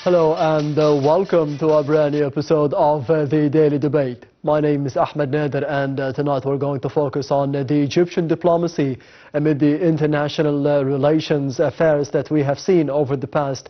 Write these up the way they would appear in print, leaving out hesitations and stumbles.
Hello and welcome to a brand new episode of the Daily Debate. My name is Ahmed Nader, and tonight we're going to focus on the Egyptian diplomacy amid the international relations affairs that we have seen over the past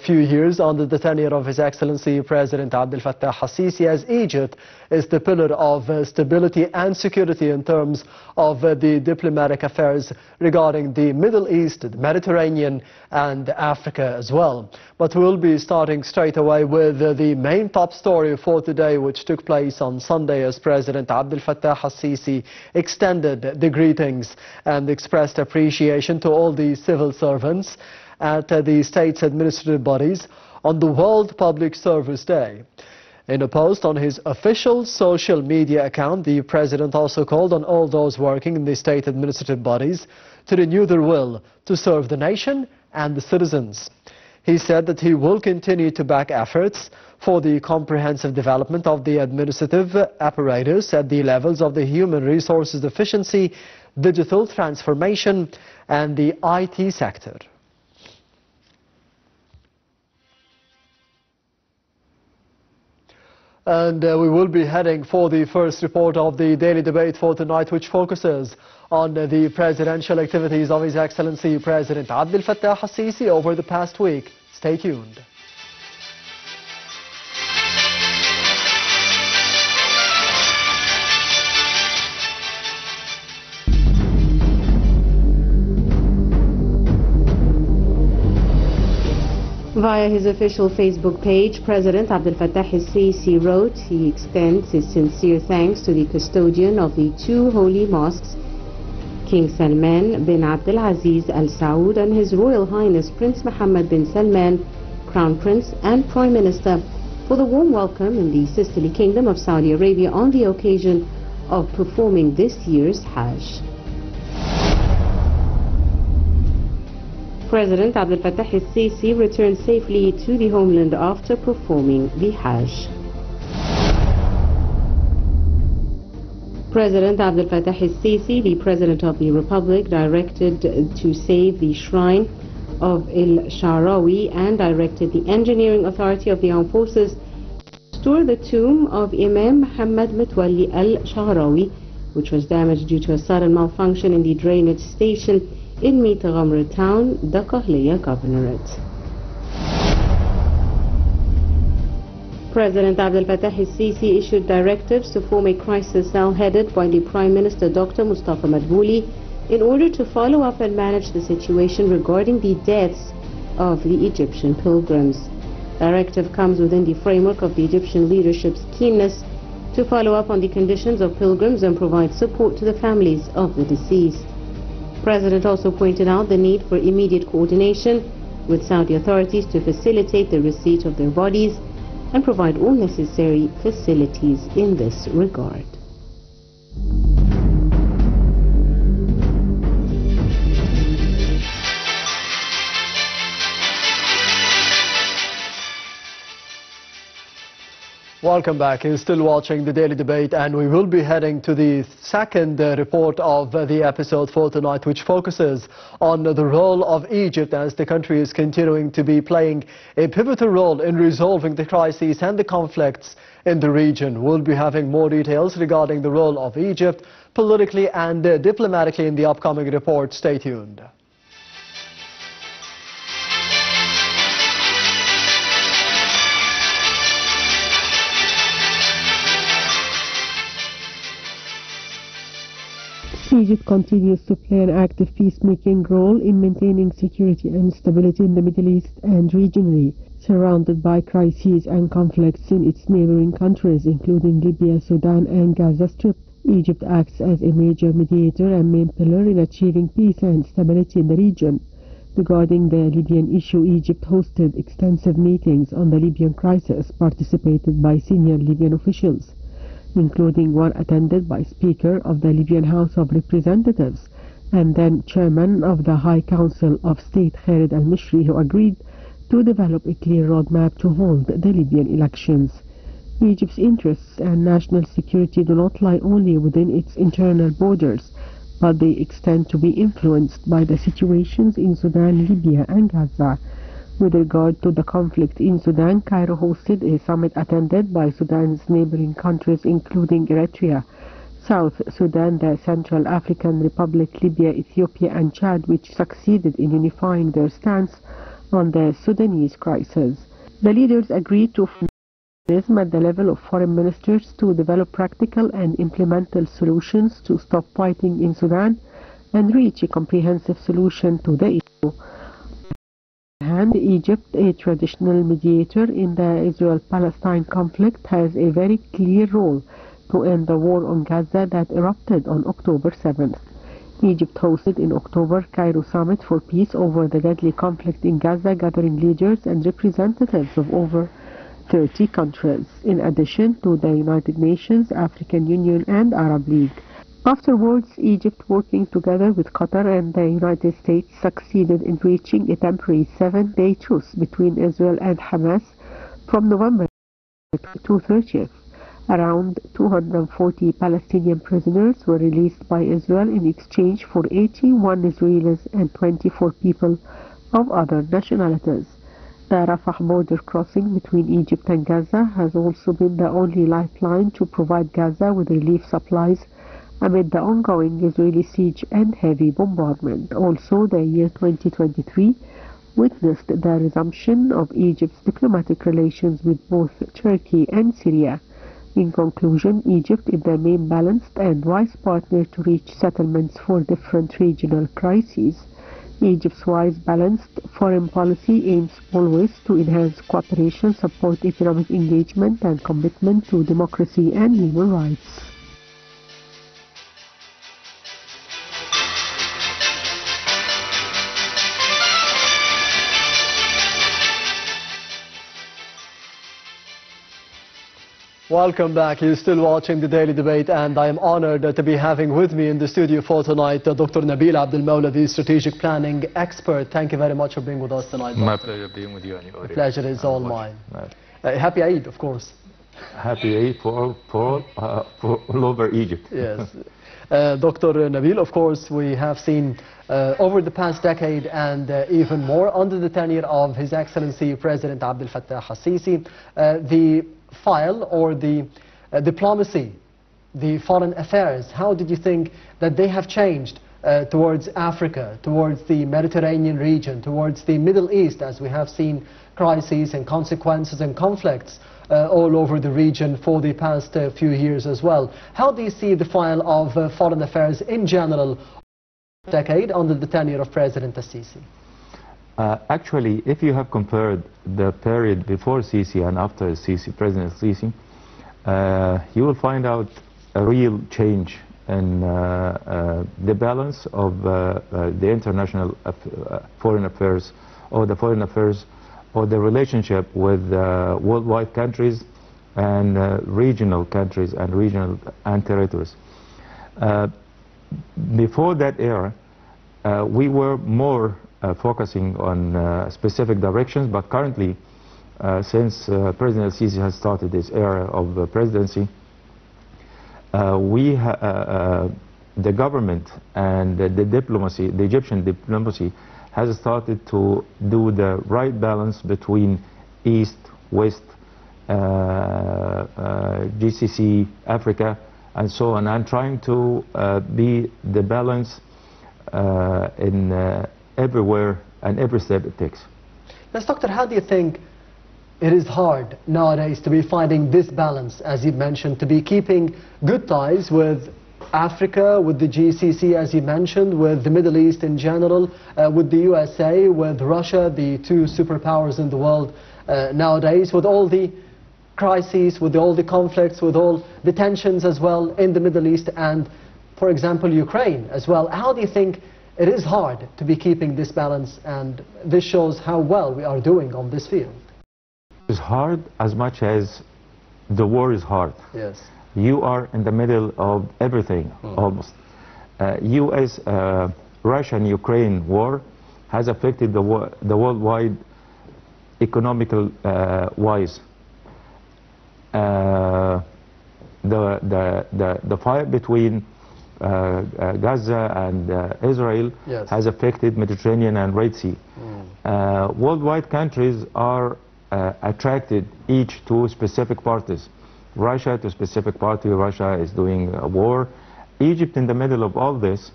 few years under the tenure of His Excellency President Abdel al-Sisi, as Egypt is the pillar of stability and security in terms of the diplomatic affairs regarding the Middle East, the Mediterranean and Africa as well. But we'll be starting straight away with the main top story for today, which took place on Sunday as President Abdel al-Sisi extended the greetings and expressed appreciation to all the civil servants at the state's administrative bodies on the World Public Service Day. In a post on his official social media account, the President also called on all those working in the state administrative bodies to renew their will to serve the nation and the citizens. He said that he will continue to back efforts for the comprehensive development of the administrative apparatus at the levels of the human resources efficiency, digital transformation and the IT sector. And we will be heading for the first report of the Daily Debate for tonight, which focuses on the presidential activities of His Excellency President Abdel al-Sisi over the past week. Stay tuned. Via his official Facebook page, President Abdel al-Sisi wrote he extends his sincere thanks to the custodian of the two holy mosques, King Salman bin Abdel Aziz Al Saud, and His Royal Highness Prince Mohammed bin Salman, Crown Prince and Prime Minister, for the warm welcome in the sisterly Kingdom of Saudi Arabia on the occasion of performing this year's Hajj. President Abdel al-Sisi returned safely to the homeland after performing the Hajj. President Abdel al-Sisi, the President of the Republic, directed to save the shrine of El-Sha'rawi and directed the Engineering Authority of the Armed Forces to restore the tomb of Imam Muhammad Mutwalli Al-Sha'rawi, which was damaged due to a sudden malfunction in the drainage station in Meet Ghamra town, the Kahliya Governorate. President Abdel al-Sisi issued directives to form a crisis cell headed by the Prime Minister Dr. Mustafa Madbouli in order to follow up and manage the situation regarding the deaths of the Egyptian pilgrims. Directive comes within the framework of the Egyptian leadership's keenness to follow up on the conditions of pilgrims and provide support to the families of the deceased. The President also pointed out the need for immediate coordination with Saudi authorities to facilitate the receipt of their bodies and provide all necessary facilities in this regard. Welcome back. You're still watching the Daily Debate, and we will be heading to the second report of the episode for tonight, which focuses on the role of Egypt as the country is continuing to be playing a pivotal role in resolving the crises and the conflicts in the region. We'll be having more details regarding the role of Egypt politically and diplomatically in the upcoming report. Stay tuned. Egypt continues to play an active peacemaking role in maintaining security and stability in the Middle East and regionally, surrounded by crises and conflicts in its neighboring countries, including Libya, Sudan and Gaza Strip. Egypt acts as a major mediator and main pillar in achieving peace and stability in the region. Regarding the Libyan issue, Egypt hosted extensive meetings on the Libyan crisis participated by senior Libyan officials, including one attended by Speaker of the Libyan House of Representatives and then Chairman of the High Council of State Khalid al-Mishri, who agreed to develop a clear roadmap to hold the Libyan elections. Egypt's interests and national security do not lie only within its internal borders, but they extend to be influenced by the situations in Sudan, Libya and Gaza, With regard to the conflict in Sudan, Cairo hosted a summit attended by Sudan's neighboring countries including Eritrea, South Sudan, the Central African Republic, Libya, Ethiopia and Chad, which succeeded in unifying their stance on the Sudanese crisis. The leaders agreed to at the level of foreign ministers to develop practical and implemental solutions to stop fighting in Sudan and reach a comprehensive solution to the issue. On the other hand, Egypt, a traditional mediator in the Israel-Palestine conflict, has a very clear role to end the war on Gaza that erupted on October 7th. Egypt hosted in October Cairo Summit for Peace over the deadly conflict in Gaza, gathering leaders and representatives of over 30 countries, in addition to the United Nations, African Union and Arab League. Afterwards, Egypt, working together with Qatar and the United States, succeeded in reaching a temporary 7-day truce between Israel and Hamas from November to 30th. Around 240 Palestinian prisoners were released by Israel in exchange for 81 Israelis and 24 people of other nationalities. The Rafah border crossing between Egypt and Gaza has also been the only lifeline to provide Gaza with relief supplies amid the ongoing Israeli siege and heavy bombardment. Also, the year 2023 witnessed the resumption of Egypt's diplomatic relations with both Turkey and Syria. In conclusion, Egypt is the main balanced and wise partner to reach settlements for different regional crises. Egypt's wise, balanced foreign policy aims always to enhance cooperation, support economic engagement, and commitment to democracy and human rights. Welcome back. You're still watching the Daily Debate, and I am honored to be having with me in the studio for tonight Dr. Nabil Abdel, the strategic planning expert. Thank you very much for being with us tonight. My pleasure being with you. The pleasure is all mine. Happy Eid, of course. Happy Eid for all over Egypt. Yes. Dr. Nabil, of course, we have seen over the past decade and even more under the tenure of His Excellency President Abdel Fattah al-Sisi, the file or the diplomacy, the foreign affairs, how did you think that they have changed towards Africa, towards the Mediterranean region, towards the Middle East, as we have seen crises and consequences and conflicts all over the region for the past few years as well? How do you see the file of foreign affairs in general decade under the tenure of President al-Sisi? Actually, if you have compared the period before Sisi and after Sisi, President Sisi, you will find out a real change in the balance of the international foreign affairs, or the foreign affairs, or the relationship with worldwide countries and regional countries and territories. Before that era, we were more focusing on specific directions, but currently, since President Sisi has started this era of presidency, the government and the diplomacy, the Egyptian diplomacy, has started to do the right balance between East, West, GCC, Africa, and so on, and trying to be the balance in everywhere and every step it takes. Yes, Doctor, how do you think it is hard nowadays to be finding this balance, as you mentioned, to be keeping good ties with Africa, with the GCC, as you mentioned, with the Middle East in general, with the USA, with Russia, the two superpowers in the world nowadays, with all the crises, with all the conflicts, with all the tensions as well in the Middle East and, for example, Ukraine as well? How do you think it is hard to be keeping this balance, and this shows how well we are doing on this field? It's hard as much as the war is hard. Yes. You are in the middle of everything, almost. US, Russia and Ukraine war has affected the worldwide economical wise. The fight between Gaza and Israel, yes, has affected Mediterranean and Red Sea. Worldwide countries are attracted each to specific parties. Russia to specific party, Russia is doing a war. Egypt in the middle of all this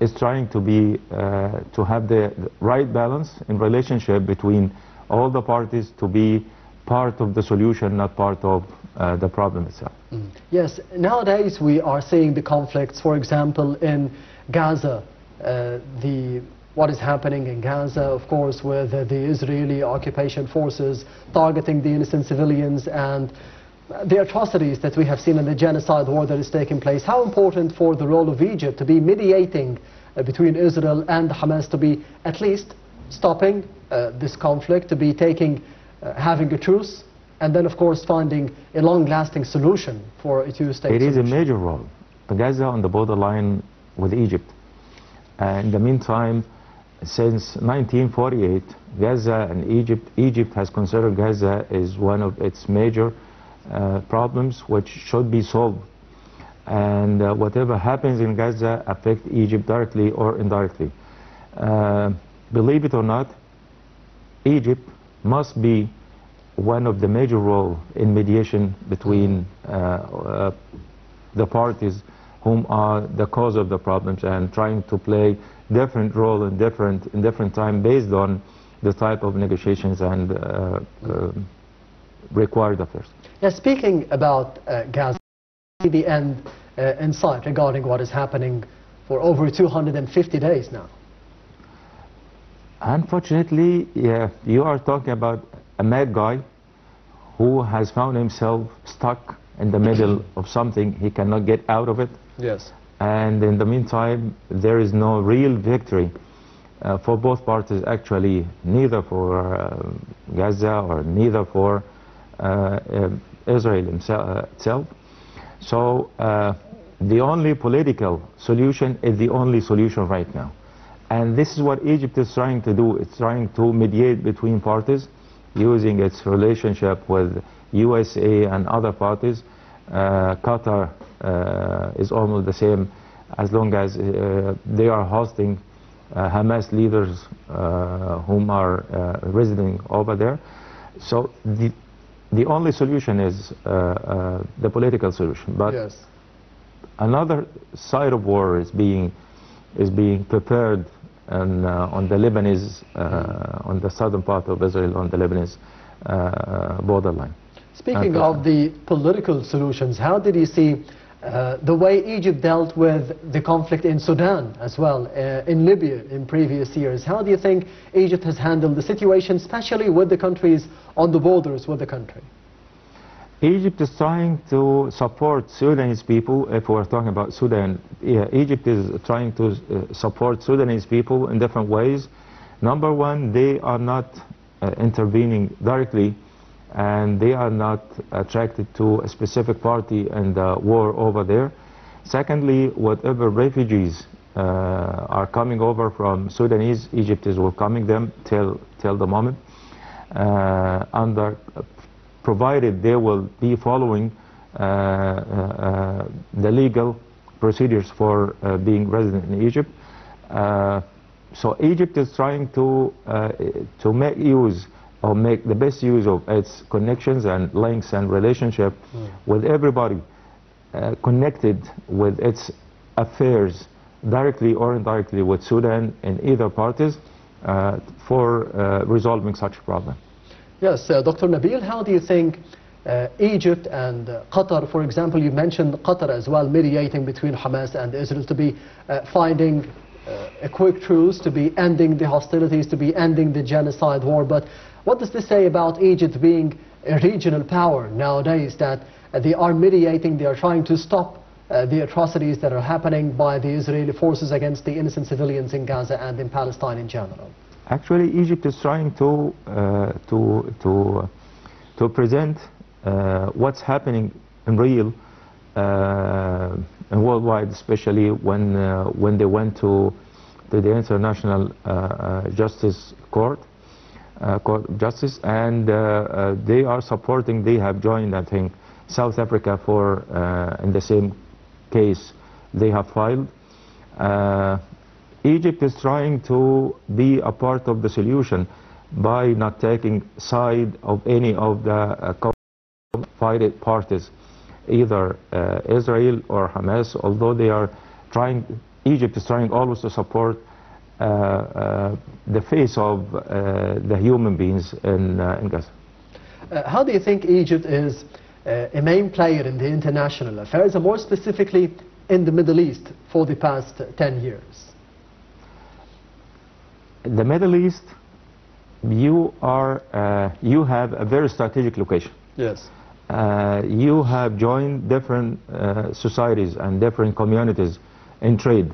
is trying to have the right balance in relationship between all the parties to be part of the solution, not part of the problem itself. Yes, nowadays we are seeing the conflicts, for example, in Gaza, what is happening in Gaza, of course, with the Israeli occupation forces targeting the innocent civilians and the atrocities that we have seen in the genocide war that is taking place. How important for the role of Egypt to be mediating between Israel and Hamas, to be at least stopping this conflict, to be having a truce, and then of course finding a long-lasting solution for a two-state solution? It is a major role. Gaza on the borderline with Egypt. In the meantime, since 1948, Gaza and Egypt has considered Gaza as one of its major problems which should be solved. And whatever happens in Gaza affects Egypt directly or indirectly. Believe it or not, Egypt must be one of the major roles in mediation between the parties whom are the cause of the problems, and trying to play different role in different time based on the type of negotiations and required affairs. Now, speaking about Gaza, the end in sight regarding what is happening for over 250 days now. Unfortunately, yeah, you are talking about a mad guy who has found himself stuck in the middle of something. He cannot get out of it. Yes. And in the meantime, there is no real victory for both parties, actually, neither for Gaza or neither for Israel itself. So the only political solution is the only solution right now. And this is what Egypt is trying to do. It's trying to mediate between parties using its relationship with USA and other parties. Qatar is almost the same, as long as they are hosting Hamas leaders whom are residing over there. So the only solution is the political solution. But yes, another side of war is being prepared on the Lebanese, on the southern part of Israel, on the Lebanese borderline. Speaking of the political solutions, how did you see the way Egypt dealt with the conflict in Sudan as well, in Libya in previous years? How do you think Egypt has handled the situation, especially with the countries on the borders with the country? Egypt is trying to support Sudanese people. If we're talking about Sudan, yeah, Egypt is trying to support Sudanese people in different ways. Number one, they are not intervening directly, and they are not attracted to a specific party in the war over there. Secondly, whatever refugees are coming over from Sudanese, Egypt is welcoming them till the moment, provided they will be following the legal procedures for being resident in Egypt. So Egypt is trying to make use or make the best use of its connections and links and relationship with everybody connected with its affairs, directly or indirectly, with Sudan and either parties for resolving such a problem. Yes, Dr. Nabil, how do you think Egypt and Qatar, for example, you mentioned Qatar as well, mediating between Hamas and Israel, to be finding a quick truce, to be ending the hostilities, to be ending the genocide war. But what does this say about Egypt being a regional power nowadays, that they are mediating, they are trying to stop the atrocities that are happening by the Israeli forces against the innocent civilians in Gaza and in Palestine in general? Actually, Egypt is trying to present what's happening in real and worldwide, especially when they went to the International Justice Court of Justice, and they are supporting. They have joined, I think, South Africa in the same case they have filed. Egypt is trying to be a part of the solution by not taking side of any of the fighting parties, either Israel or Hamas, although they are trying, Egypt is trying always to support the face of the human beings in Gaza. How do you think Egypt is a main player in the international affairs, and more specifically in the Middle East for the past 10 years? The Middle East, you have a very strategic location. Yes. You have joined different societies and different communities in trade.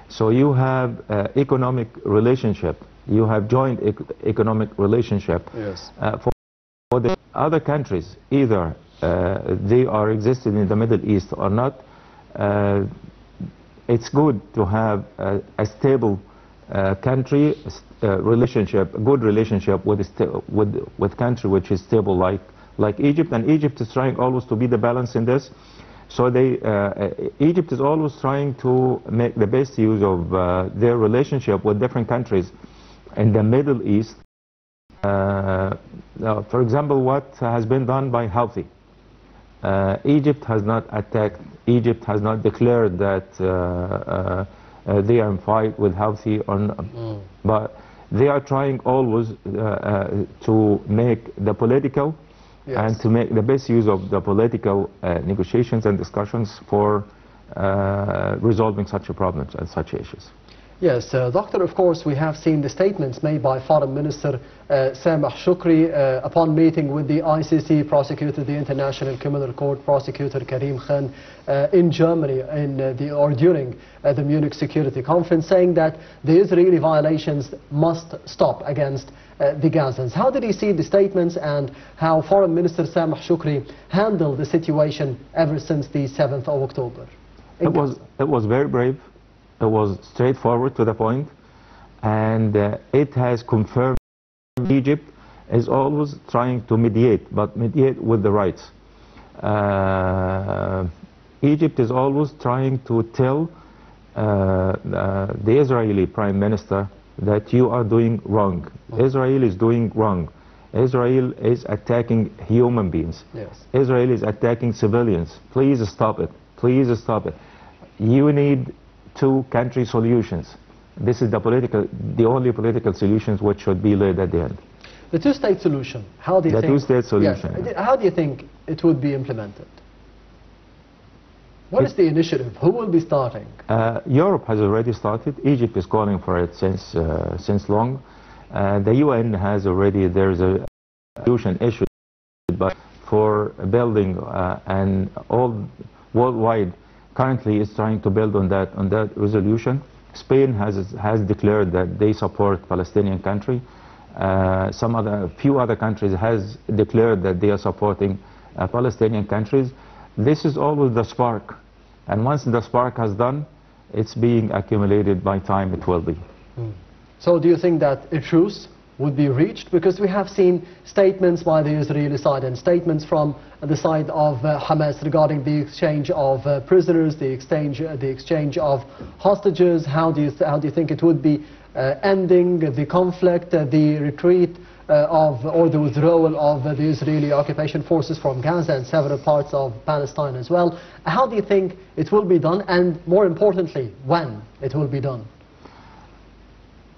So you have economic relationship. You have joined economic relationship. Yes. For the other countries, either they are existing in the Middle East or not, it's good to have a stable country, relationship, good relationship with country which is stable like Egypt, and Egypt is trying always to be the balance in this. So Egypt is always trying to make the best use of their relationship with different countries in the Middle East. For example, what has been done by Houthi. Egypt has not attacked, Egypt has not declared that they are in fight with Houthi, but they are trying always to make the political and to make the best use of the political negotiations and discussions for resolving such problems and such issues. Yes, Doctor, of course, we have seen the statements made by Foreign Minister Sameh Shoukry upon meeting with the ICC prosecutor, the International Criminal Court prosecutor Karim Khan in Germany during the Munich Security Conference, saying that the Israeli violations must stop against the Gazans. How did he see the statements, and how Foreign Minister Sameh Shoukry handled the situation ever since the 7th of October? It was very brave. It was straightforward to the point, and it has confirmed Egypt is always trying to mediate, but mediate with the rights. Egypt is always trying to tell the Israeli Prime Minister that you are doing wrong. Israel is doing wrong. Israel is attacking human beings. Yes. Israel is attacking civilians. Please stop it. Please stop it. You need two-country solutions. This is the only political solutions which should be laid at the end. The two-state solution, how do you think? The two-state solution. Yes. How do you think it would be implemented? What is the initiative? Who will be starting? Europe has already started. Egypt is calling for it since long. The UN has already, there's a resolution issued for building and all worldwide currently is trying to build on that resolution. Spain has declared that they support Palestinian country. Few other countries has declared that they are supporting Palestinian countries. This is always the spark, and once the spark has done, it's being accumulated by time. It will be. So do you think that a truce would be reached? Because we have seen statements by the Israeli side and statements from the side of Hamas regarding the exchange of prisoners, the exchange of hostages. How do you think it would be ending the conflict, the retreat or the withdrawal of the Israeli occupation forces from Gaza and several parts of Palestine as well? How do you think it will be done, and more importantly, when it will be done?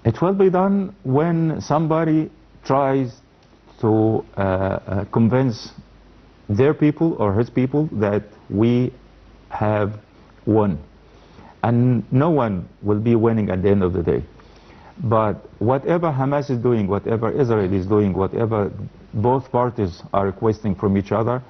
It will be done when somebody tries to convince their people or his people that we have won. And no one will be winning at the end of the day. But whatever Hamas is doing, whatever Israel is doing, whatever both parties are requesting from each other,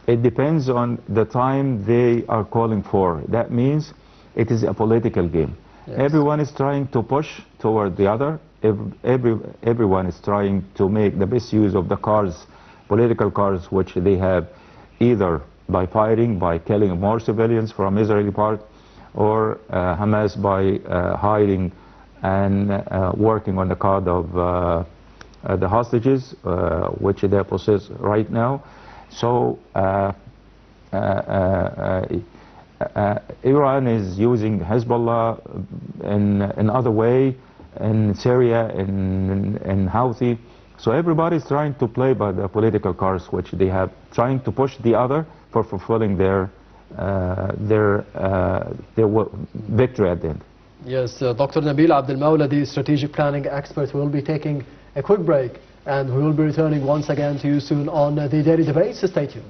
it depends on the time they are calling for. That means it is a political game. Yes. Everyone is trying to push toward the other. Everyone is trying to make the best use of the cards, political cards, which they have, either by fighting, by killing more civilians from Israeli part, or Hamas by hiding and working on the card of the hostages, which they possess right now. So Iran is using Hezbollah in other way, in Syria, in Houthi. So everybody's trying to play by the political cards which they have, trying to push the other for fulfilling their victory at the end. Yes, Dr. Nabil Abdel, the strategic planning expert, will be taking a quick break, and we will be returning once again to you soon on the Daily Debate. So stay tuned.